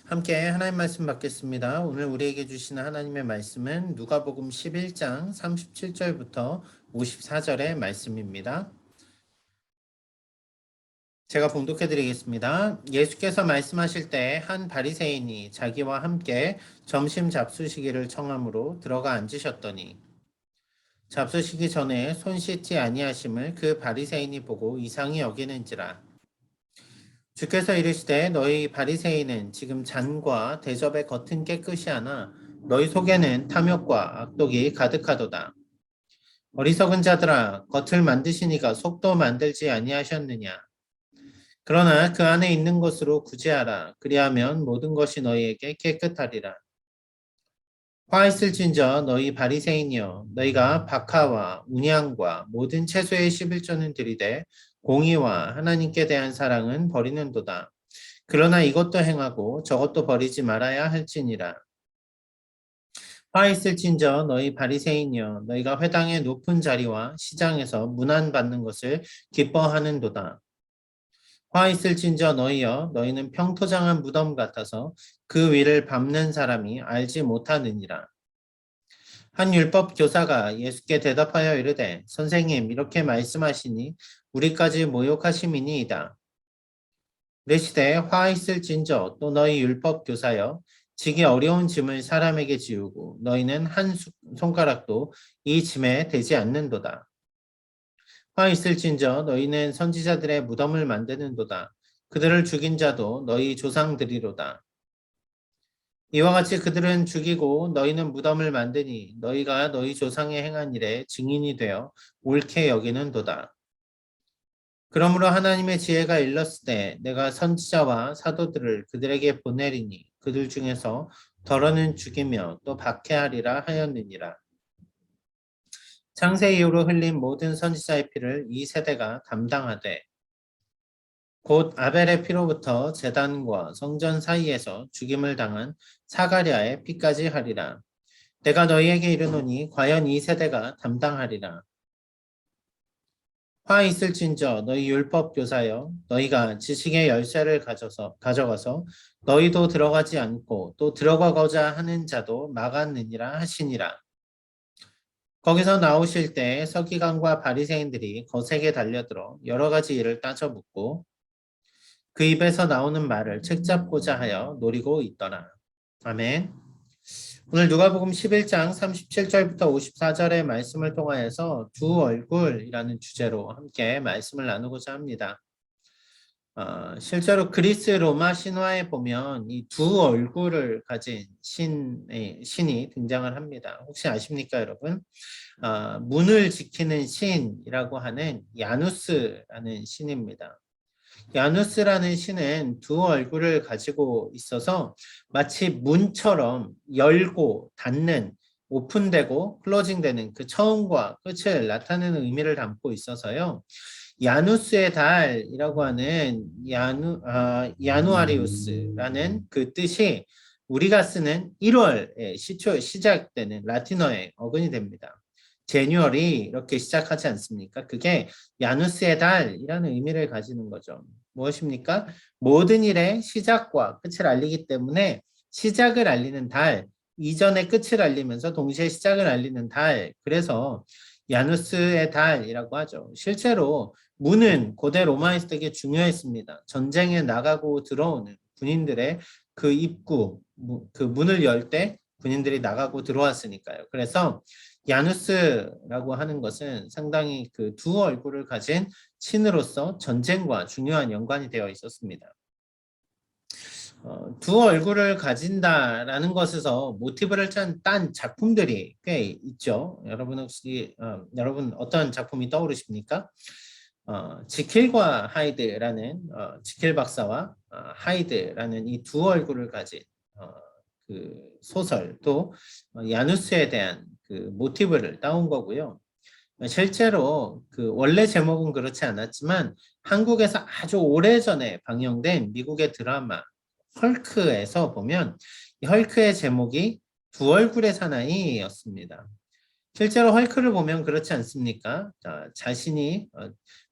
함께 하나님 말씀 받겠습니다. 오늘 우리에게 주시는 하나님의 말씀은 누가복음 11장 37절부터 54절의 말씀입니다. 제가 봉독해 드리겠습니다. 예수께서 말씀하실 때 한 바리새인이 자기와 함께 점심 잡수시기를 청함으로 들어가 앉으셨더니 잡수시기 전에 손 씻지 아니하심을 그 바리새인이 보고 이상히 여기는지라. 주께서 이르시되 너희 바리새인은 지금 잔과 대접의 겉은 깨끗이 하나 너희 속에는 탐욕과 악독이 가득하도다. 어리석은 자들아 겉을 만드시니가 속도 만들지 아니하셨느냐. 그러나 그 안에 있는 것으로 구제하라. 그리하면 모든 것이 너희에게 깨끗하리라. 화 있을진저 너희 바리새인이여 너희가 박하와 운양과 모든 채소의 11조는 들이되 공의와 하나님께 대한 사랑은 버리는도다. 그러나 이것도 행하고 저것도 버리지 말아야 할지니라. 화 있을진저 너희 바리새인이여 너희가 회당의 높은 자리와 시장에서 문안받는 것을 기뻐하는도다. 화 있을진저 너희여 너희는 평토장한 무덤 같아서 그 위를 밟는 사람이 알지 못하느니라. 한 율법 교사가 예수께 대답하여 이르되 선생님 이렇게 말씀하시니 우리까지 모욕하심이니이다. 내 시대에 화 있을진저 또 너희 율법 교사여 지기 어려운 짐을 사람에게 지우고 너희는 한 손가락도 이 짐에 대지 않는도다. 화 있을진저 너희는 선지자들의 무덤을 만드는도다. 그들을 죽인 자도 너희 조상들이로다. 이와 같이 그들은 죽이고 너희는 무덤을 만드니 너희가 너희 조상의 행한 일에 증인이 되어 옳게 여기는도다. 그러므로 하나님의 지혜가 일렀을 때 내가 선지자와 사도들을 그들에게 보내리니 그들 중에서 덜어는 죽이며 또 박해하리라 하였느니라. 창세 이후로 흘린 모든 선지자의 피를 이 세대가 감당하되 곧 아벨의 피로부터 제단과 성전 사이에서 죽임을 당한 사가랴의 피까지 하리라. 내가 너희에게 이르노니 과연 이 세대가 담당하리라. 화 있을진저 너희 율법 교사여 너희가 지식의 열쇠를 가져가서 너희도 들어가지 않고 또 들어가고자 하는 자도 막았느니라 하시니라. 거기서 나오실 때 서기관과 바리새인들이 거세게 달려들어 여러 가지 일을 따져 묻고 그 입에서 나오는 말을 책잡고자 하여 노리고 있더라. 아멘. 오늘 누가복음 11장 37절부터 54절의 말씀을 통하여서 두 얼굴이라는 주제로 함께 말씀을 나누고자 합니다. 실제로 그리스 로마 신화에 보면 이 두 얼굴을 가진 신이 등장을 합니다. 혹시 아십니까, 여러분? 문을 지키는 신이라고 하는 야누스라는 신입니다. 야누스라는 신은 두 얼굴을 가지고 있어서 마치 문처럼 열고 닫는 오픈되고 클로징되는 그 처음과 끝을 나타내는 의미를 담고 있어서요. 야누스의 달이라고 하는 야누아리우스라는 그 뜻이 우리가 쓰는 1월에 시작되는 라틴어의 어근이 됩니다. 제뉴얼이 이렇게 시작하지 않습니까? 그게 야누스의 달이라는 의미를 가지는 거죠. 무엇입니까? 모든 일의 시작과 끝을 알리기 때문에 시작을 알리는 달, 이전의 끝을 알리면서 동시에 시작을 알리는 달. 그래서 야누스의 달이라고 하죠. 실제로 문은 고대 로마에서 되게 중요했습니다. 전쟁에 나가고 들어오는 군인들의 그 입구, 그 문을 열 때 군인들이 나가고 들어왔으니까요. 그래서 야누스라고 하는 것은 상당히 그 두 얼굴을 가진 신으로서 전쟁과 중요한 연관이 되어 있었습니다. 두 얼굴을 가진다라는 것에서 모티브를 딴 작품들이 꽤 있죠. 여러분 혹시 여러분 어떤 작품이 떠오르십니까? 지킬과 하이드라는 지킬 박사와 하이드라는 이 두 얼굴을 가진 그 소설도 야누스에 대한 그 모티브를 따온 거고요. 실제로 그 원래 제목은 그렇지 않았지만 한국에서 아주 오래전에 방영된 미국의 드라마 헐크에서 보면 이 헐크의 제목이 두 얼굴의 사나이였습니다. 실제로 헐크를 보면 그렇지 않습니까? 자신이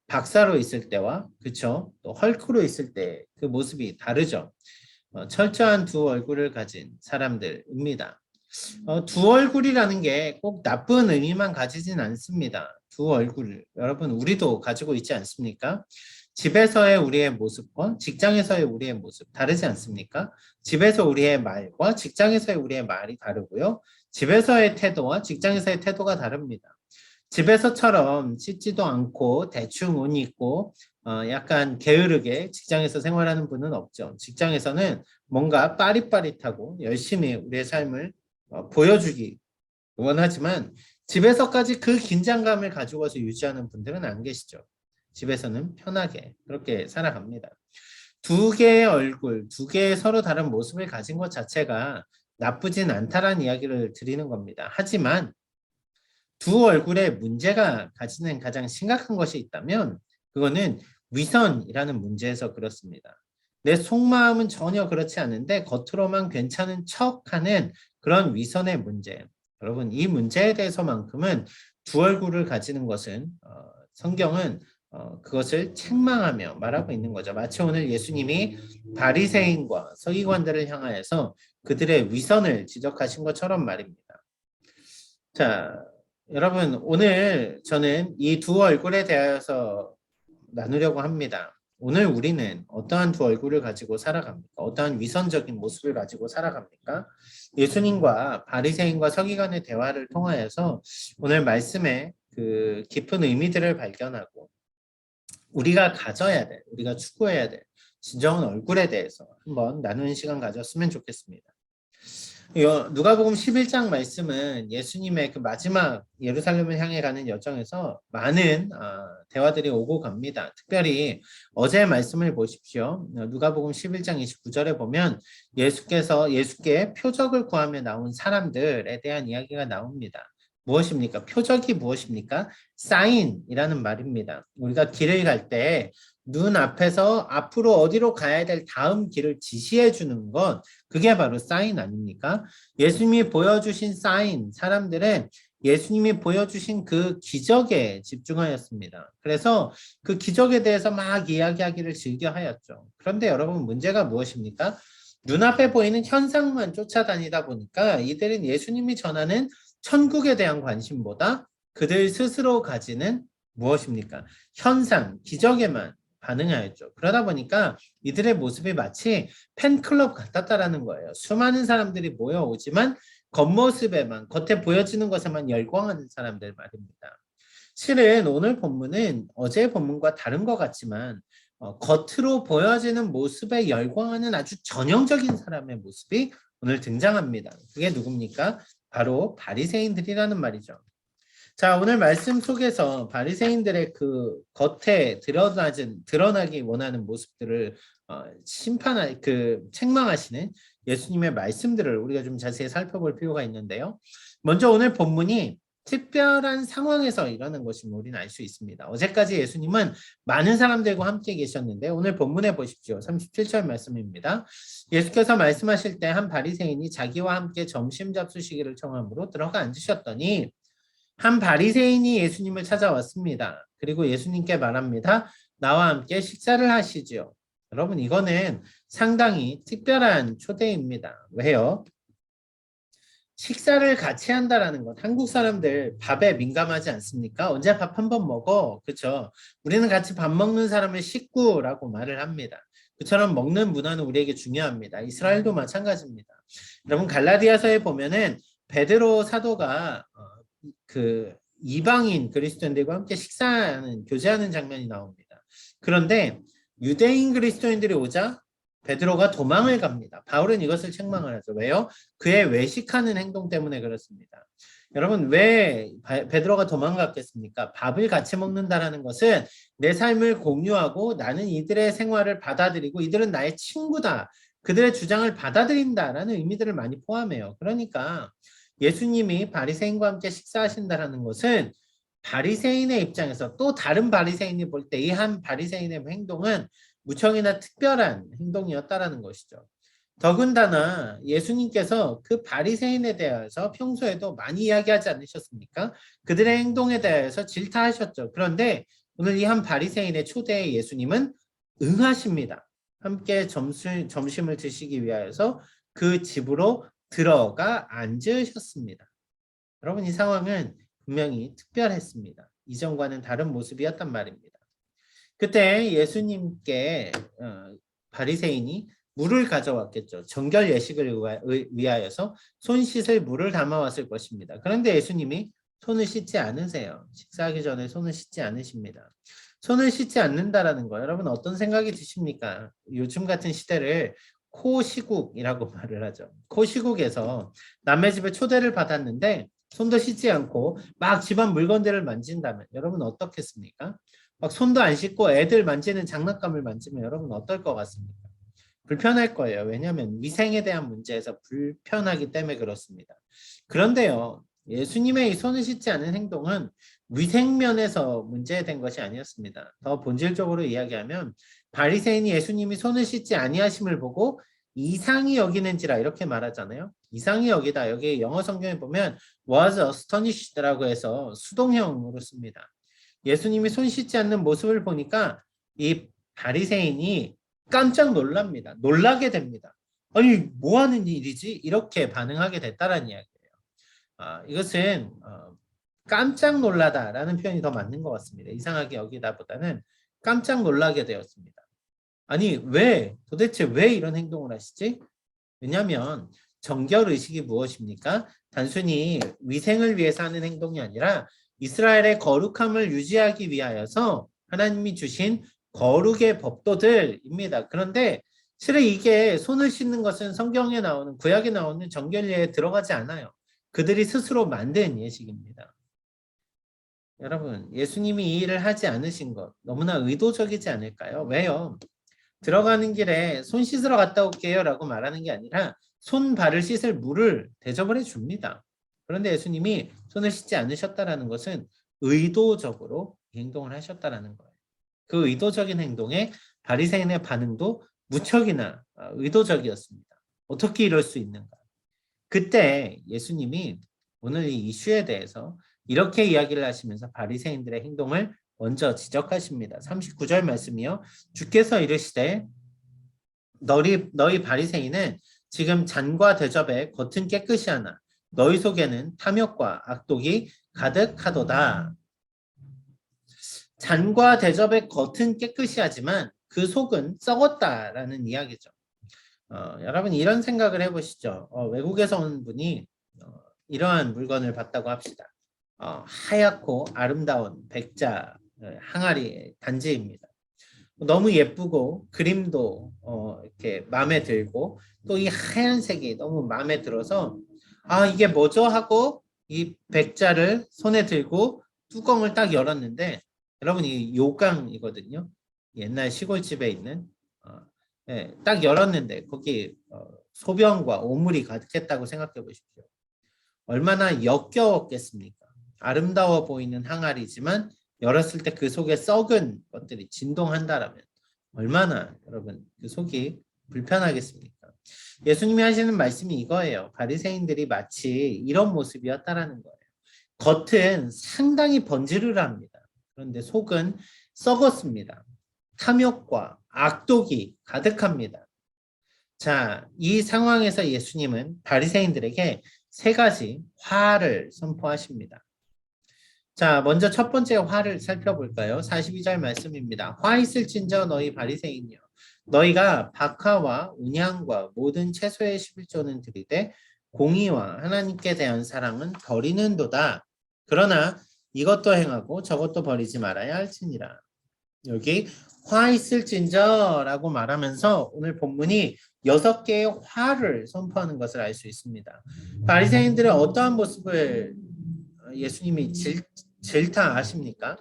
박사로 있을 때와 그쵸? 또 헐크로 있을 때 그 모습이 다르죠. 철저한 두 얼굴을 가진 사람들입니다. 두 얼굴이라는 게 꼭 나쁜 의미만 가지진 않습니다. 두 얼굴, 여러분 우리도 가지고 있지 않습니까? 집에서의 우리의 모습과 직장에서의 우리의 모습 다르지 않습니까? 집에서 우리의 말과 직장에서의 우리의 말이 다르고요. 집에서의 태도와 직장에서의 태도가 다릅니다. 집에서처럼 씻지도 않고 대충 옷 입고 약간 게으르게 직장에서 생활하는 분은 없죠. 직장에서는 뭔가 빠릿빠릿하고 열심히 우리의 삶을 보여주기 원하지만 집에서까지 그 긴장감을 가지고 와서 유지하는 분들은 안 계시죠. 집에서는 편하게 그렇게 살아갑니다. 두 개의 얼굴, 두 개의 서로 다른 모습을 가진 것 자체가 나쁘진 않다라는 이야기를 드리는 겁니다. 하지만 두 얼굴에 문제가 가지는 가장 심각한 것이 있다면 그거는 위선이라는 문제에서 그렇습니다. 내 속마음은 전혀 그렇지 않은데 겉으로만 괜찮은 척하는 그런 위선의 문제. 여러분 이 문제에 대해서만큼은 두 얼굴을 가지는 것은 성경은 그것을 책망하며 말하고 있는 거죠. 마치 오늘 예수님이 바리새인과 서기관들을 향하여서 그들의 위선을 지적하신 것처럼 말입니다. 자, 여러분 오늘 저는 이 두 얼굴에 대하여서 나누려고 합니다. 오늘 우리는 어떠한 두 얼굴을 가지고 살아갑니까? 어떠한 위선적인 모습을 가지고 살아갑니까? 예수님과 바리새인과 서기관의 대화를 통하여서 오늘 말씀의 그 깊은 의미들을 발견하고 우리가 가져야 될, 우리가 추구해야 될 진정한 얼굴에 대해서 한번 나누는 시간 가졌으면 좋겠습니다. 누가복음 11장 말씀은 예수님의 그 마지막 예루살렘을 향해 가는 여정에서 많은 대화들이 오고 갑니다. 특별히 어제의 말씀을 보십시오. 누가복음 11장 29절에 보면 예수께 표적을 구하며 나온 사람들에 대한 이야기가 나옵니다. 무엇입니까? 표적이 무엇입니까? 사인이라는 말입니다. 우리가 길을 갈 때 눈 앞에서 앞으로 어디로 가야 될 다음 길을 지시해 주는 것, 그게 바로 사인 아닙니까? 예수님이 보여주신 사인, 사람들은 예수님이 보여주신 그 기적에 집중하였습니다. 그래서 그 기적에 대해서 막 이야기하기를 즐겨하였죠. 그런데 여러분 문제가 무엇입니까? 눈앞에 보이는 현상만 쫓아다니다 보니까 이들은 예수님이 전하는 천국에 대한 관심보다 그들 스스로 가지는 무엇입니까? 현상, 기적에만 반응하였죠. 그러다 보니까 이들의 모습이 마치 팬클럽 같았다라는 거예요. 수많은 사람들이 모여오지만 겉모습에만, 겉에 보여지는 것에만 열광하는 사람들 말입니다. 실은 오늘 본문은 어제의 본문과 다른 것 같지만 겉으로 보여지는 모습에 열광하는 아주 전형적인 사람의 모습이 오늘 등장합니다. 그게 누굽니까? 바로 바리새인들이라는 말이죠. 자, 오늘 말씀 속에서 바리새인들의 그 겉에 드러나기 원하는 모습들을 책망하시는 예수님의 말씀들을 우리가 좀 자세히 살펴볼 필요가 있는데요. 먼저 오늘 본문이 특별한 상황에서 일어난 것임을 우리는 알 수 있습니다. 어제까지 예수님은 많은 사람들과 함께 계셨는데 오늘 본문에 보십시오. 37절 말씀입니다. 예수께서 말씀하실 때 한 바리새인이 자기와 함께 점심 잡수시기를 청함으로 들어가 앉으셨더니 한 바리새인이 예수님을 찾아왔습니다. 그리고 예수님께 말합니다. 나와 함께 식사를 하시죠. 여러분 이거는 상당히 특별한 초대입니다. 왜요? 식사를 같이 한다라는 것. 한국 사람들 밥에 민감하지 않습니까? 언제 밥 한 번 먹어? 그렇죠? 우리는 같이 밥 먹는 사람을 식구라고 말을 합니다. 그처럼 먹는 문화는 우리에게 중요합니다. 이스라엘도 마찬가지입니다. 여러분 갈라디아서에 보면은 베드로 사도가 그 이방인 그리스도인들과 함께 식사하는 교제하는 장면이 나옵니다. 그런데 유대인 그리스도인들이 오자 베드로가 도망을 갑니다. 바울은 이것을 책망을 하죠. 왜요? 그의 외식하는 행동 때문에 그렇습니다. 여러분 왜 베드로가 도망갔겠습니까? 밥을 같이 먹는다라는 것은 내 삶을 공유하고 나는 이들의 생활을 받아들이고 이들은 나의 친구다. 그들의 주장을 받아들인다라는 의미들을 많이 포함해요. 그러니까 예수님이 바리새인과 함께 식사하신다라는 것은 바리새인의 입장에서 또 다른 바리새인이 볼 때 이 한 바리새인의 행동은 무척이나 특별한 행동이었다라는 것이죠. 더군다나 예수님께서 그 바리새인에 대해서 평소에도 많이 이야기하지 않으셨습니까? 그들의 행동에 대해서 질타하셨죠. 그런데 오늘 이 한 바리새인의 초대에 예수님은 응하십니다. 함께 점심을 드시기 위하여서 그 집으로 들어가 앉으셨습니다. 여러분 이 상황은 분명히 특별했습니다. 이전과는 다른 모습이었단 말입니다. 그때 예수님께 바리새인이 물을 가져왔겠죠. 정결 예식을 위하여서 손 씻을 물을 담아왔을 것입니다. 그런데 예수님이 손을 씻지 않으세요. 식사하기 전에 손을 씻지 않으십니다. 손을 씻지 않는다라는 거 여러분 어떤 생각이 드십니까? 요즘 같은 시대를 코시국이라고 말을 하죠. 코시국에서 남의 집에 초대를 받았는데 손도 씻지 않고 막 집안 물건들을 만진다면 여러분 어떻겠습니까? 막 손도 안 씻고 애들 만지는 장난감을 만지면 여러분 어떨 것 같습니까? 불편할 거예요. 왜냐하면 위생에 대한 문제에서 불편하기 때문에 그렇습니다. 그런데요. 예수님의 이 손을 씻지 않은 행동은 위생면에서 문제된 것이 아니었습니다. 더 본질적으로 이야기하면 바리새인이 예수님이 손을 씻지 아니하심을 보고 이상히 여기는지라 이렇게 말하잖아요. 이상히 여기다. 여기 영어 성경에 보면 was astonished라고 해서 수동형으로 씁니다. 예수님이 손 씻지 않는 모습을 보니까 이 바리새인이 깜짝 놀랍니다. 놀라게 됩니다. 아니 뭐 하는 일이지? 이렇게 반응하게 됐다라는 이야기예요. 이것은 깜짝 놀라다라는 표현이 더 맞는 것 같습니다. 이상하게 여기다보다는 깜짝 놀라게 되었습니다. 아니 도대체 왜 이런 행동을 하시지? 왜냐하면 정결의식이 무엇입니까? 단순히 위생을 위해서 하는 행동이 아니라 이스라엘의 거룩함을 유지하기 위하여서 하나님이 주신 거룩의 법도들입니다. 그런데 실은 이게 손을 씻는 것은 성경에 나오는 구약에 나오는 정결례에 들어가지 않아요. 그들이 스스로 만든 예식입니다. 여러분 예수님이 이 일을 하지 않으신 것 너무나 의도적이지 않을까요? 왜요? 들어가는 길에 손 씻으러 갔다 올게요 라고 말하는 게 아니라 손 발을 씻을 물을 대접을 해줍니다. 그런데 예수님이 손을 씻지 않으셨다는 것은 의도적으로 행동을 하셨다는 거예요. 그 의도적인 행동에 바리새인의 반응도 무척이나 의도적이었습니다. 어떻게 이럴 수 있는가? 그때 예수님이 오늘 이 이슈에 대해서 이렇게 이야기를 하시면서 바리새인들의 행동을 먼저 지적하십니다. 39절 말씀이요. 주께서 이르시되 너희 바리새인은 지금 잔과 대접에 겉은 깨끗이 하나 너희 속에는 탐욕과 악독이 가득하도다. 잔과 대접의 겉은 깨끗이 하지만 그 속은 썩었다라는 이야기죠. 여러분 이런 생각을 해보시죠. 외국에서 온 분이 이러한 물건을 봤다고 합시다. 하얗고 아름다운 백자 항아리 단지입니다. 너무 예쁘고 그림도 이렇게 마음에 들고 또 이 하얀색이 너무 마음에 들어서 이게 뭐죠 하고 이 백자를 손에 들고 뚜껑을 딱 열었는데 여러분 이 요강이거든요. 옛날 시골집에 있는 딱 열었는데 거기 소변과 오물이 가득했다고 생각해 보십시오. 얼마나 역겨웠겠습니까? 아름다워 보이는 항아리지만 열었을 때 그 속에 썩은 것들이 진동한다라면 얼마나 여러분 그 속이 불편하겠습니까? 예수님이 하시는 말씀이 이거예요. 바리새인들이 마치 이런 모습이었다라는 거예요. 겉은 상당히 번지르르합니다. 그런데 속은 썩었습니다. 탐욕과 악독이 가득합니다. 자, 이 상황에서 예수님은 바리새인들에게 세 가지 화를 선포하십니다. 자, 먼저 첫 번째 화를 살펴볼까요? 42절 말씀입니다. 화 있을진저 너희 바리새인이여 너희가 박하와 운향과 모든 채소의 11조는 드리되 공의와 하나님께 대한 사랑은 버리는도다. 그러나 이것도 행하고 저것도 버리지 말아야 할지니라. 여기 화 있을진저라고 말하면서 오늘 본문이 6개의 화를 선포하는 것을 알 수 있습니다. 바리새인들은 어떠한 모습을 예수님이 질타 아십니까?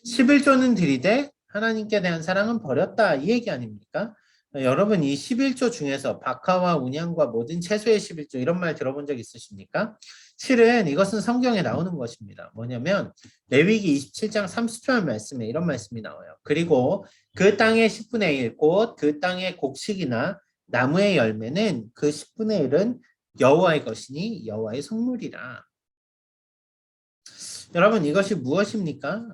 11조는 드리되 하나님께 대한 사랑은 버렸다 이 얘기 아닙니까? 여러분 이 11조 중에서 박하와 운향과 모든 채소의 11조 이런 말 들어본 적 있으십니까? 실은 이것은 성경에 나오는 것입니다. 뭐냐면 레위기 27장 30절 말씀에 이런 말씀이 나와요. 그리고 그 땅의 10분의 1 곧 그 땅의 곡식이나 나무의 열매는 그 10분의 1은 여호와의 것이니 여호와의 성물이라. 여러분 이것이 무엇입니까?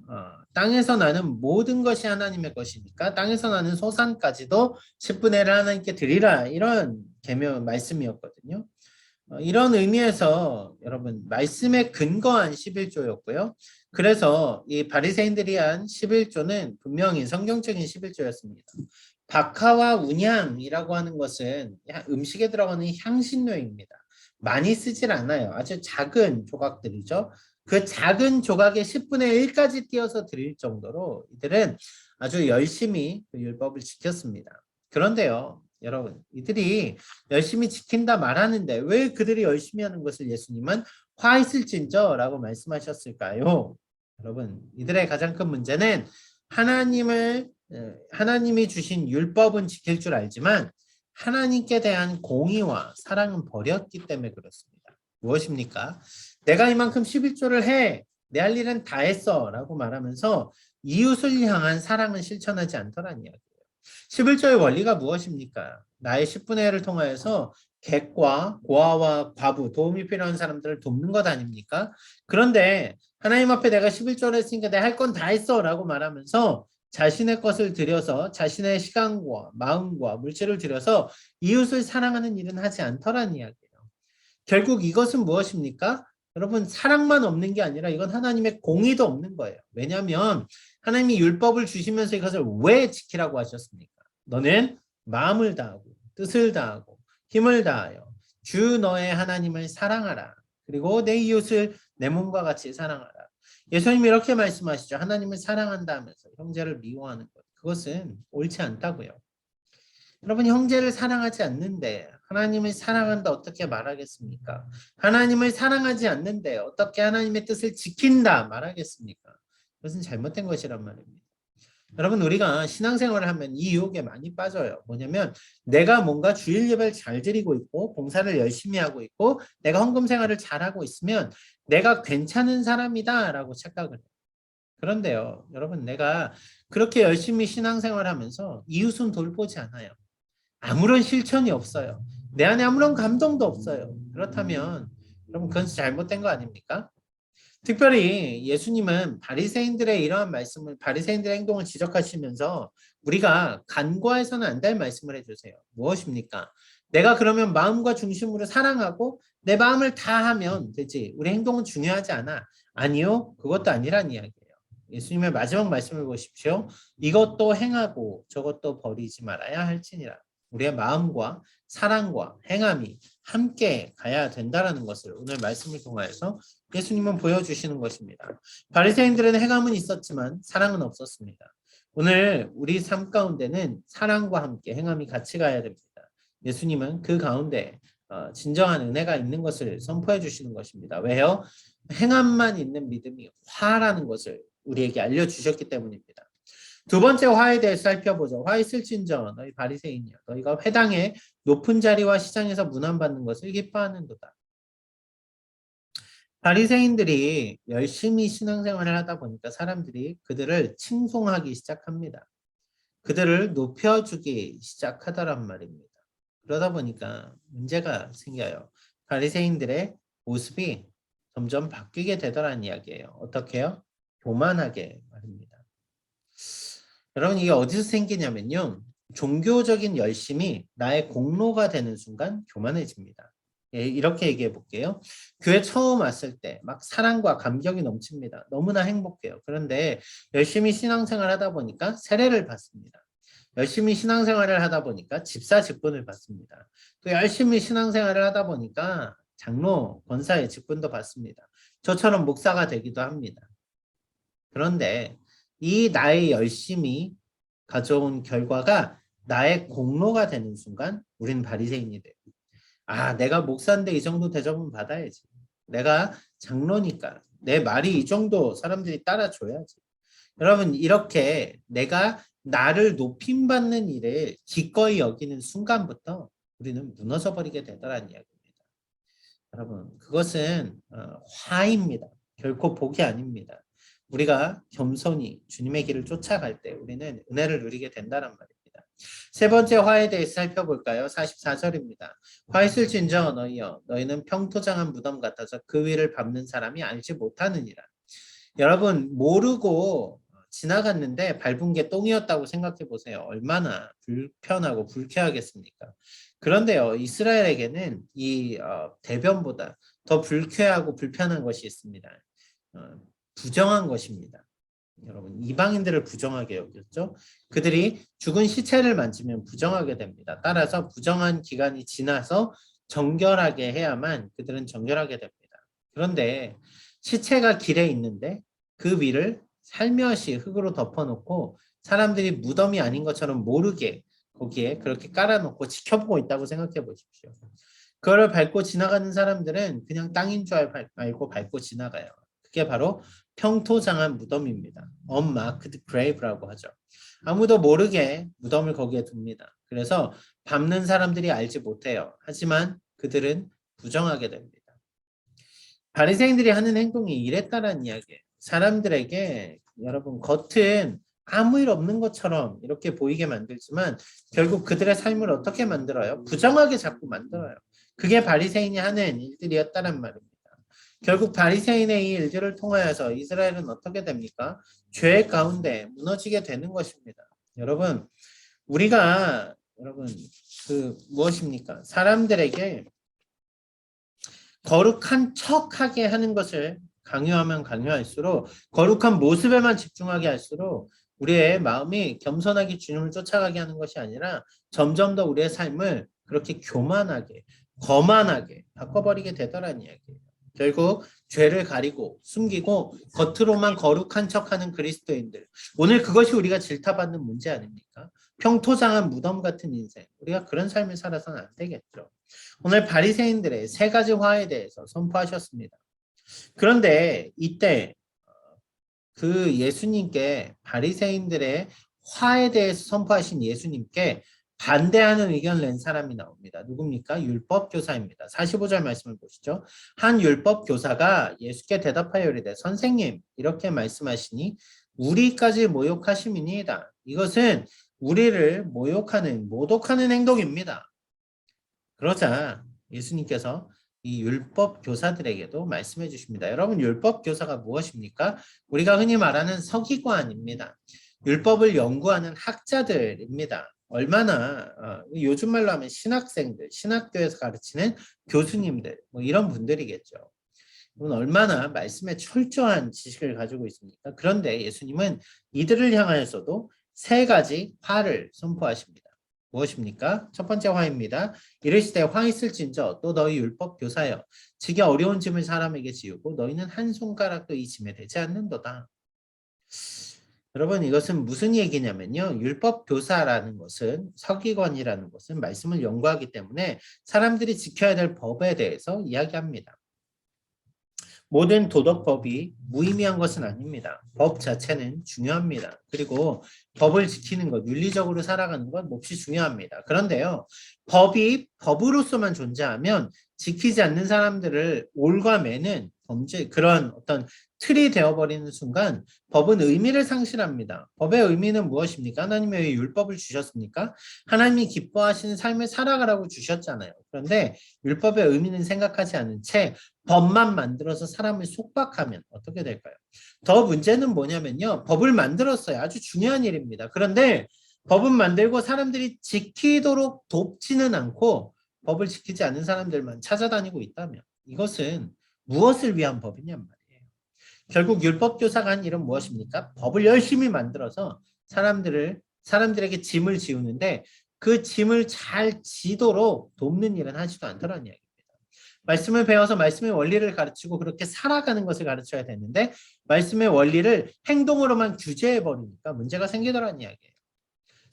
땅에서 나는 모든 것이 하나님의 것이니까 땅에서 나는 소산까지도 10분의 1을 하나님께 드리라 이런 계명 말씀이었거든요. 이런 의미에서 여러분 말씀에 근거한 11조였고요. 그래서 이 바리새인들이 한 11조는 분명히 성경적인 11조였습니다. 박하와 운향이라고 하는 것은 음식에 들어가는 향신료입니다. 많이 쓰질 않아요. 아주 작은 조각들이죠. 그 작은 조각의 10분의 1까지 띄어서 드릴 정도로 이들은 아주 열심히 그 율법을 지켰습니다. 그런데요, 여러분, 이들이 열심히 지킨다 말하는데 왜 그들이 열심히 하는 것을 예수님은 화 있을진저라고 말씀하셨을까요? 여러분, 이들의 가장 큰 문제는 하나님이 주신 율법은 지킬 줄 알지만 하나님께 대한 공의와 사랑은 버렸기 때문에 그렇습니다. 무엇입니까? 내가 이만큼 11조를 해. 내 할 일은 다 했어. 라고 말하면서 이웃을 향한 사랑은 실천하지 않더란 이야기예요. 11조의 원리가 무엇입니까? 나의 10분의 1을 통하여서 객과 고아와 과부, 도움이 필요한 사람들을 돕는 것 아닙니까? 그런데 하나님 앞에 내가 11조를 했으니까 내가 할 건 다 했어 라고 말하면서 자신의 것을 들여서 자신의 시간과 마음과 물질을 들여서 이웃을 사랑하는 일은 하지 않더란 이야기예요. 결국 이것은 무엇입니까? 여러분 사랑만 없는 게 아니라 이건 하나님의 공의도 없는 거예요. 왜냐하면 하나님이 율법을 주시면서 이것을 왜 지키라고 하셨습니까? 너는 마음을 다하고 뜻을 다하고 힘을 다하여 주 너의 하나님을 사랑하라. 그리고 내 이웃을 내 몸과 같이 사랑하라. 예수님이 이렇게 말씀하시죠. 하나님을 사랑한다 하면서 형제를 미워하는 것. 그것은 옳지 않다고요. 여러분 형제를 사랑하지 않는데 하나님을 사랑한다 어떻게 말하겠습니까? 하나님을 사랑하지 않는데 어떻게 하나님의 뜻을 지킨다 말하겠습니까? 그것은 잘못된 것이란 말입니다. 여러분 우리가 신앙생활을 하면 이 유혹에 많이 빠져요. 뭐냐면 내가 뭔가 주일 예배를 잘 드리고 있고 봉사를 열심히 하고 있고 내가 헌금 생활을 잘하고 있으면 내가 괜찮은 사람이다라고 착각을 해요. 그런데요. 여러분 내가 그렇게 열심히 신앙생활하면서 이웃은 돌보지 않아요. 아무런 실천이 없어요. 내 안에 아무런 감동도 없어요. 그렇다면 여러분 그건 잘못된 거 아닙니까? 특별히 예수님은 바리새인들의 이러한 말씀을 바리새인들의 행동을 지적하시면서 우리가 간과해서는 안 될 말씀을 해주세요. 무엇입니까? 내가 그러면 마음과 중심으로 사랑하고 내 마음을 다 하면 되지. 우리 행동은 중요하지 않아. 아니요. 그것도 아니란 이야기예요. 예수님의 마지막 말씀을 보십시오. 이것도 행하고 저것도 버리지 말아야 할지니라. 우리의 마음과 사랑과 행함이 함께 가야 된다라는 것을 오늘 말씀을 통하여서 예수님은 보여주시는 것입니다. 바리새인들은 행함은 있었지만 사랑은 없었습니다. 오늘 우리 삶 가운데는 사랑과 함께 행함이 같이 가야 됩니다. 예수님은 그 가운데 진정한 은혜가 있는 것을 선포해 주시는 것입니다. 왜요? 행함만 있는 믿음이 화라는 것을 우리에게 알려주셨기 때문입니다. 두 번째 화에 대해 살펴보죠. 화 있을진저 너희 바리새인이여 너희가 회당의 높은 자리와 시장에서 문안받는 것을 기뻐하는도다. 바리새인들이 열심히 신앙생활을 하다 보니까 사람들이 그들을 칭송하기 시작합니다. 그들을 높여주기 시작하더란 말입니다. 그러다 보니까 문제가 생겨요. 바리새인들의 모습이 점점 바뀌게 되더라는 이야기예요. 어떻게요? 교만하게 말입니다. 여러분 이게 어디서 생기냐면요. 종교적인 열심이 나의 공로가 되는 순간 교만해집니다. 예, 이렇게 얘기해 볼게요. 교회 처음 왔을 때 막 사랑과 감격이 넘칩니다. 너무나 행복해요. 그런데 열심히 신앙생활 하다 보니까 세례를 받습니다. 열심히 신앙생활을 하다 보니까 집사 직분을 받습니다. 또 열심히 신앙생활을 하다 보니까 장로, 권사의 직분도 받습니다. 저처럼 목사가 되기도 합니다. 그런데 이 나의 열심이 가져온 결과가 나의 공로가 되는 순간 우리는 바리새인이 돼요. 아, 내가 목사인데 이 정도 대접은 받아야지. 내가 장로니까 내 말이 이 정도 사람들이 따라줘야지. 여러분 이렇게 내가 나를 높임받는 일을 기꺼이 여기는 순간부터 우리는 무너져 버리게 되더라는 이야기입니다. 여러분 그것은 화입니다. 결코 복이 아닙니다. 우리가 겸손히 주님의 길을 쫓아갈 때 우리는 은혜를 누리게 된다는 말입니다. 세 번째 화에 대해서 살펴볼까요? 44절입니다. 화 있을진저 너희여 너희는 평토장한 무덤 같아서 그 위를 밟는 사람이 알지 못하느니라. 여러분 모르고 지나갔는데 밟은 게 똥이었다고 생각해 보세요. 얼마나 불편하고 불쾌하겠습니까? 그런데요, 이스라엘에게는 이 대변보다 더 불쾌하고 불편한 것이 있습니다. 어, 부정한 것입니다. 여러분 이방인들을 부정하게 여겼죠. 그들이 죽은 시체를 만지면 부정하게 됩니다. 따라서 부정한 기간이 지나서 정결하게 해야만 그들은 정결하게 됩니다. 그런데 시체가 길에 있는데 그 위를 살며시 흙으로 덮어놓고 사람들이 무덤이 아닌 것처럼 모르게 거기에 그렇게 깔아놓고 지켜보고 있다고 생각해 보십시오. 그거를 밟고 지나가는 사람들은 그냥 땅인 줄 알고 밟고 지나가요. 그게 바로 평토장한 무덤입니다. unmarked grave라고 하죠. 아무도 모르게 무덤을 거기에 둡니다. 그래서 밟는 사람들이 알지 못해요. 하지만 그들은 부정하게 됩니다. 바리새인들이 하는 행동이 이랬다라는 이야기예요. 사람들에게 여러분 겉은 아무 일 없는 것처럼 이렇게 보이게 만들지만 결국 그들의 삶을 어떻게 만들어요? 부정하게 자꾸 만들어요. 그게 바리새인이 하는 일들이었다는 말입니다. 결국 바리새인의 이 일들을 통하여서 이스라엘은 어떻게 됩니까? 죄 가운데 무너지게 되는 것입니다. 우리가 여러분 무엇입니까? 사람들에게 거룩한 척하게 하는 것을 강요하면 강요할수록 거룩한 모습에만 집중하게 할수록 우리의 마음이 겸손하게 주님을 쫓아가게 하는 것이 아니라 점점 더 우리의 삶을 그렇게 교만하게 거만하게 바꿔버리게 되더라는 이야기예요. 결국 죄를 가리고 숨기고 겉으로만 거룩한 척하는 그리스도인들. 오늘 그것이 우리가 질타받는 문제 아닙니까? 평토장한 무덤 같은 인생. 우리가 그런 삶을 살아서는 안 되겠죠. 오늘 바리새인들의 세 가지 화에 대해서 선포하셨습니다. 그런데 이때 그 예수님께 바리새인들의 화에 대해서 선포하신 예수님께 반대하는 의견을 낸 사람이 나옵니다. 누굽니까? 율법교사입니다. 45절 말씀을 보시죠. 한 율법교사가 예수께 대답하여 이르되 선생님 이렇게 말씀하시니 우리까지 모욕하심이니이다. 이것은 우리를 모독하는 행동입니다. 그러자 예수님께서 이 율법 교사들에게도 말씀해 주십니다. 여러분 율법 교사가 무엇입니까? 우리가 흔히 말하는 서기관입니다. 율법을 연구하는 학자들입니다. 얼마나 요즘 말로 하면 신학생들, 신학교에서 가르치는 교수님들 이런 분들이겠죠. 얼마나 말씀에 철저한 지식을 가지고 있습니까? 그런데 예수님은 이들을 향하여서도 세 가지 화를 선포하십니다. 무엇입니까? 첫 번째 화입니다. 이르시되 화 있을진저 또 너희 율법 교사여 지게 어려운 짐을 사람에게 지우고 너희는 한 손가락도 이 짐에 대지 않는도다. 여러분 이것은 무슨 얘기냐면요. 율법 교사라는 것은 서기관이라는 것은 말씀을 연구하기 때문에 사람들이 지켜야 될 법에 대해서 이야기합니다. 모든 도덕법이 무의미한 것은 아닙니다. 법 자체는 중요합니다. 그리고 법을 지키는 것, 윤리적으로 살아가는 것 몹시 중요합니다. 그런데요, 법이 법으로서만 존재하면 지키지 않는 사람들을 옳과 매는 범죄, 그런 어떤 틀이 되어버리는 순간 법은 의미를 상실합니다. 법의 의미는 무엇입니까? 하나님이 왜 율법을 주셨습니까? 하나님이 기뻐하시는 삶을 살아가라고 주셨잖아요. 그런데 율법의 의미는 생각하지 않은 채 법만 만들어서 사람을 속박하면 어떻게 될까요? 더 문제는 뭐냐면요. 법을 만들었어요. 아주 중요한 일입니다. 그런데 법은 만들고 사람들이 지키도록 돕지는 않고 법을 지키지 않는 사람들만 찾아다니고 있다면 이것은 무엇을 위한 법이냔 말이에요. 결국 율법교사가 한 일은 무엇입니까? 법을 열심히 만들어서 사람들에게 짐을 지우는데 그 짐을 잘 지도록 돕는 일은 하지도 않더라는 이야기입니다. 말씀을 배워서 말씀의 원리를 가르치고 그렇게 살아가는 것을 가르쳐야 되는데 말씀의 원리를 행동으로만 규제해버리니까 문제가 생기더라는 이야기예요.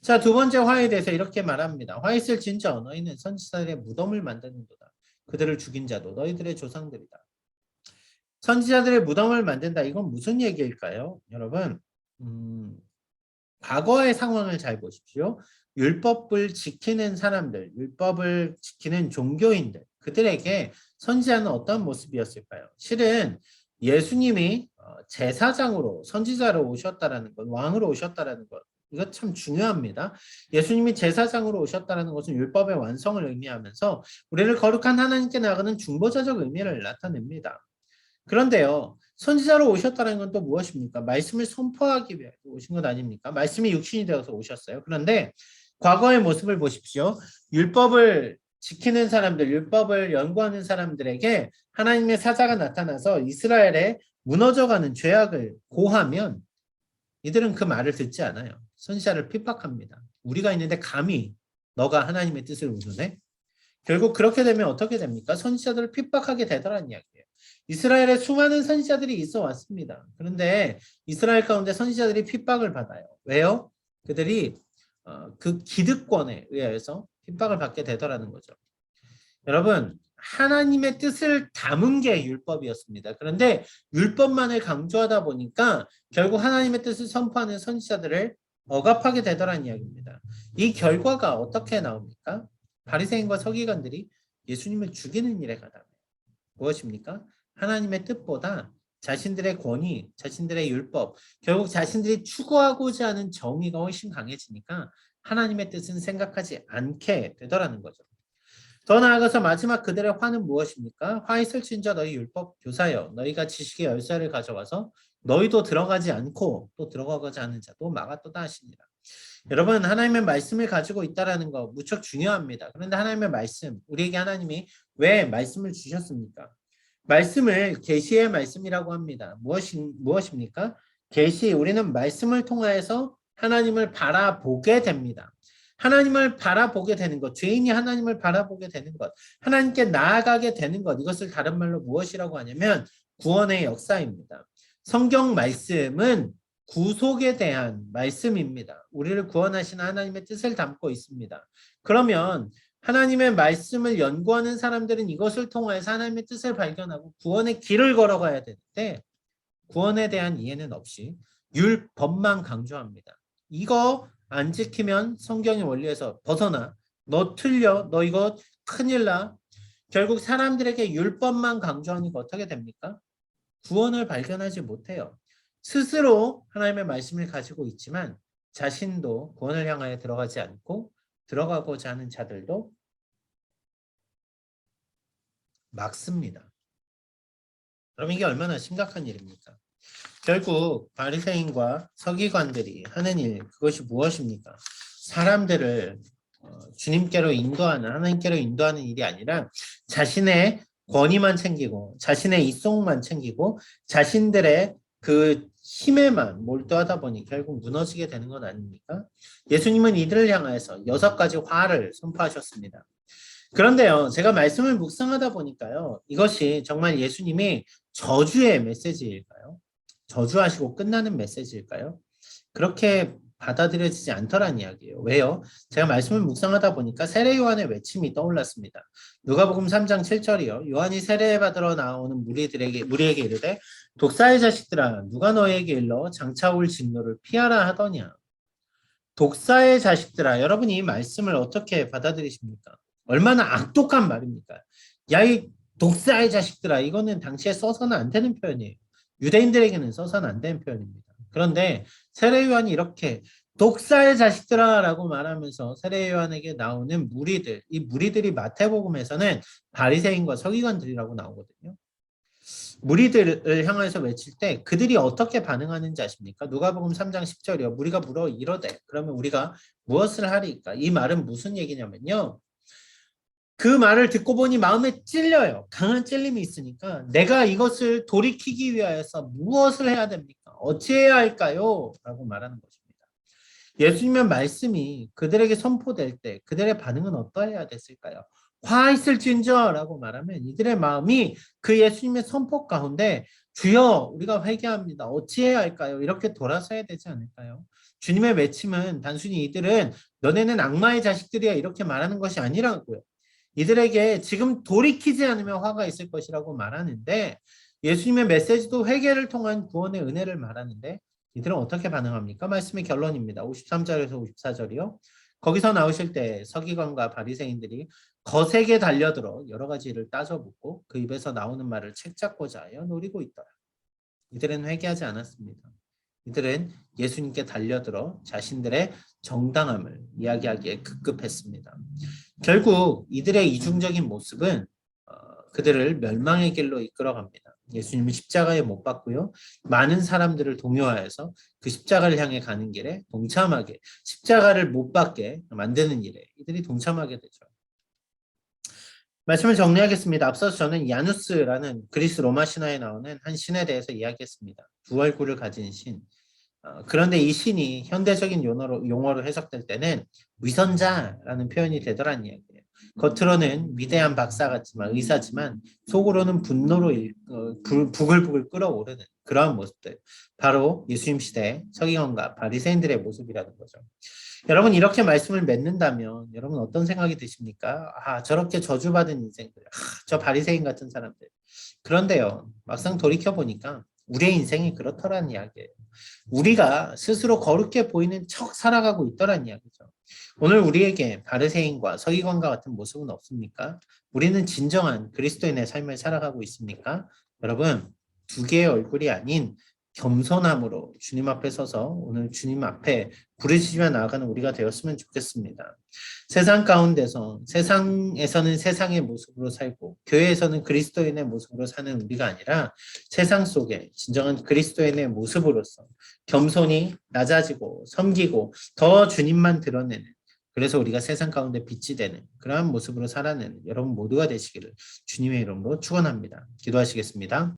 자, 두 번째 화에 대해서 이렇게 말합니다. 화 있을 진저 너희는 선지자들의 무덤을 만드는도다. 그들을 죽인 자도 너희들의 조상들이다. 선지자들의 무덤을 만든다. 이건 무슨 얘기일까요? 여러분 과거의 상황을 잘 보십시오. 율법을 지키는 사람들, 율법을 지키는 종교인들, 그들에게 선지자는 어떤 모습이었을까요? 실은 예수님이 제사장으로 선지자로 오셨다라는 것, 왕으로 오셨다라는 것, 이거 참 중요합니다. 예수님이 제사장으로 오셨다라는 것은 율법의 완성을 의미하면서 우리를 거룩한 하나님께 나가는 중보자적 의미를 나타냅니다. 그런데요, 선지자로 오셨다는 건 또 무엇입니까? 말씀을 선포하기 위해 오신 것 아닙니까? 말씀이 육신이 되어서 오셨어요. 그런데 과거의 모습을 보십시오. 율법을 지키는 사람들, 율법을 연구하는 사람들에게 하나님의 사자가 나타나서 이스라엘의 무너져가는 죄악을 고하면 이들은 그 말을 듣지 않아요. 선지자를 핍박합니다. 우리가 있는데 감히 너가 하나님의 뜻을 우는해? 결국 그렇게 되면 어떻게 됩니까? 선지자들을 핍박하게 되더라는 이야기예요. 이스라엘에 수많은 선지자들이 있어 왔습니다. 그런데 이스라엘 가운데 선지자들이 핍박을 받아요. 왜요? 그들이 그 기득권에 의해서 핍박을 받게 되더라는 거죠. 여러분, 하나님의 뜻을 담은 게 율법이었습니다. 그런데 율법만을 강조하다 보니까 결국 하나님의 뜻을 선포하는 선지자들을 억압하게 되더라는 이야기입니다. 이 결과가 어떻게 나옵니까? 바리새인과 서기관들이 예수님을 죽이는 일에 가담해요. 무엇입니까? 하나님의 뜻보다 자신들의 권위, 자신들의 율법, 결국 자신들이 추구하고자 하는 정의가 훨씬 강해지니까 하나님의 뜻은 생각하지 않게 되더라는 거죠. 더 나아가서 마지막 그들의 화는 무엇입니까? 화 있을 진저 너희 율법 교사여 너희가 지식의 열쇠를 가져와서 너희도 들어가지 않고 또 들어가고자 하는 자도 막았도다 하시니라. 여러분, 하나님의 말씀을 가지고 있다라는 거 무척 중요합니다. 그런데 하나님의 말씀, 우리에게 하나님이 왜 말씀을 주셨습니까? 말씀을 계시의 말씀이라고 합니다. 무엇입니까? 계시, 우리는 말씀을 통하여서 하나님을 바라보게 됩니다. 하나님을 바라보게 되는 것, 죄인이 하나님을 바라보게 되는 것, 하나님께 나아가게 되는 것, 이것을 다른 말로 무엇이라고 하냐면 구원의 역사입니다. 성경 말씀은 구속에 대한 말씀입니다. 우리를 구원하시는 하나님의 뜻을 담고 있습니다. 그러면 하나님의 말씀을 연구하는 사람들은 이것을 통해서 하나님의 뜻을 발견하고 구원의 길을 걸어가야 되는데 구원에 대한 이해는 없이 율법만 강조합니다. 이거 안 지키면 성경의 원리에서 벗어나. 너 틀려. 너 이거 큰일 나. 결국 사람들에게 율법만 강조하니까 어떻게 됩니까? 구원을 발견하지 못해요. 스스로 하나님의 말씀을 가지고 있지만 자신도 구원을 향하여 들어가지 않고 들어가고자 하는 자들도 막습니다. 그럼 이게 얼마나 심각한 일입니까? 결국 바리새인과 서기관들이 하는 일, 그것이 무엇입니까? 사람들을 주님께로 인도하는, 하나님께로 인도하는 일이 아니라 자신의 권위만 챙기고 자신의 이속만 챙기고 자신들의 그 힘에만 몰두하다 보니 결국 무너지게 되는 건 아닙니까? 예수님은 이들을 향해서 6가지 화를 선포하셨습니다. 그런데요, 제가 말씀을 묵상하다 보니까요, 이것이 정말 예수님이 저주의 메시지일까요? 저주하시고 끝나는 메시지일까요? 그렇게 받아들여지지 않더란 이야기예요. 왜요? 제가 말씀을 묵상하다 보니까 세례 요한의 외침이 떠올랐습니다. 누가복음 3장 7절이요. 요한이 세례받으러 나오는 무리에게 이르되 독사의 자식들아 누가 너에게 일러 장차 올 진노를 피하라 하더냐. 독사의 자식들아, 여러분이 이 말씀을 어떻게 받아들이십니까? 얼마나 악독한 말입니까? 야, 이 독사의 자식들아, 이거는 당시에 써서는 안 되는 표현이에요. 유대인들에게는 써서는 안 되는 표현입니다. 그런데 세례 요한이 이렇게 독사의 자식들아 라고 말하면서 세례 요한에게 나오는 무리들, 이 무리들이 마태복음에서는 바리새인과 서기관들이라고 나오거든요. 무리들을 향해서 외칠 때 그들이 어떻게 반응하는지 아십니까? 누가복음 3장 10절이요. 무리가 물어 이러되 그러면 우리가 무엇을 하리까? 이 말은 무슨 얘기냐면요. 그 말을 듣고 보니 마음에 찔려요. 강한 찔림이 있으니까 내가 이것을 돌이키기 위하여서 무엇을 해야 됩니까? 어찌해야 할까요? 라고 말하는 것입니다. 예수님의 말씀이 그들에게 선포될 때 그들의 반응은 어떠해야 됐을까요? 화 있을진저 라고 말하면 이들의 마음이 그 예수님의 선포 가운데 주여 우리가 회개합니다. 어찌해야 할까요? 이렇게 돌아서야 되지 않을까요? 주님의 외침은 단순히 이들은 너네는 악마의 자식들이야 이렇게 말하는 것이 아니라고요. 이들에게 지금 돌이키지 않으면 화가 있을 것이라고 말하는데 예수님의 메시지도 회개를 통한 구원의 은혜를 말하는데 이들은 어떻게 반응합니까? 말씀의 결론입니다. 53절에서 54절이요. 거기서 나오실 때 서기관과 바리새인들이 거세게 달려들어 여러 가지 일을 따져묻고 그 입에서 나오는 말을 책잡고자 하여 노리고 있더라. 이들은 회개하지 않았습니다. 이들은 예수님께 달려들어 자신들의 정당함을 이야기하기에 급급했습니다. 결국 이들의 이중적인 모습은 그들을 멸망의 길로 이끌어갑니다. 예수님은 십자가에 못 박고요. 많은 사람들을 동요하여서 그 십자가를 향해 가는 길에 동참하게, 십자가를 못 박게 만드는 일에 이들이 동참하게 되죠. 말씀을 정리하겠습니다. 앞서서 저는 야누스라는 그리스 로마 신화에 나오는 한 신에 대해서 이야기했습니다. 두 얼굴을 가진 신. 그런데 이 신이 현대적인 용어로 해석될 때는 위선자라는 표현이 되더란 이야기예요. 겉으로는 위대한 박사 같지만 의사지만 속으로는 분노로 부글부글 끓어오르는 그러한 모습들. 바로 예수님 시대 서기관과 바리새인들의 모습이라는 거죠. 여러분 이렇게 말씀을 맺는다면 여러분 어떤 생각이 드십니까? 저렇게 저주받은 인생들, 저 바리새인 같은 사람들. 그런데요 막상 돌이켜 보니까 우리의 인생이 그렇더라는 이야기예요. 우리가 스스로 거룩해 보이는 척 살아가고 있더란 이야기죠. 오늘 우리에게 바리새인과 서기관과 같은 모습은 없습니까? 우리는 진정한 그리스도인의 삶을 살아가고 있습니까? 여러분 두 개의 얼굴이 아닌 겸손함으로 주님 앞에 서서 오늘 주님 앞에 부르짖으며 나아가는 우리가 되었으면 좋겠습니다. 세상 가운데서 세상에서는 세상의 모습으로 살고 교회에서는 그리스도인의 모습으로 사는 우리가 아니라 세상 속에 진정한 그리스도인의 모습으로서 겸손히 낮아지고 섬기고 더 주님만 드러내는 그래서 우리가 세상 가운데 빛이 되는 그러한 모습으로 살아내는 여러분 모두가 되시기를 주님의 이름으로 축원합니다. 기도하시겠습니다.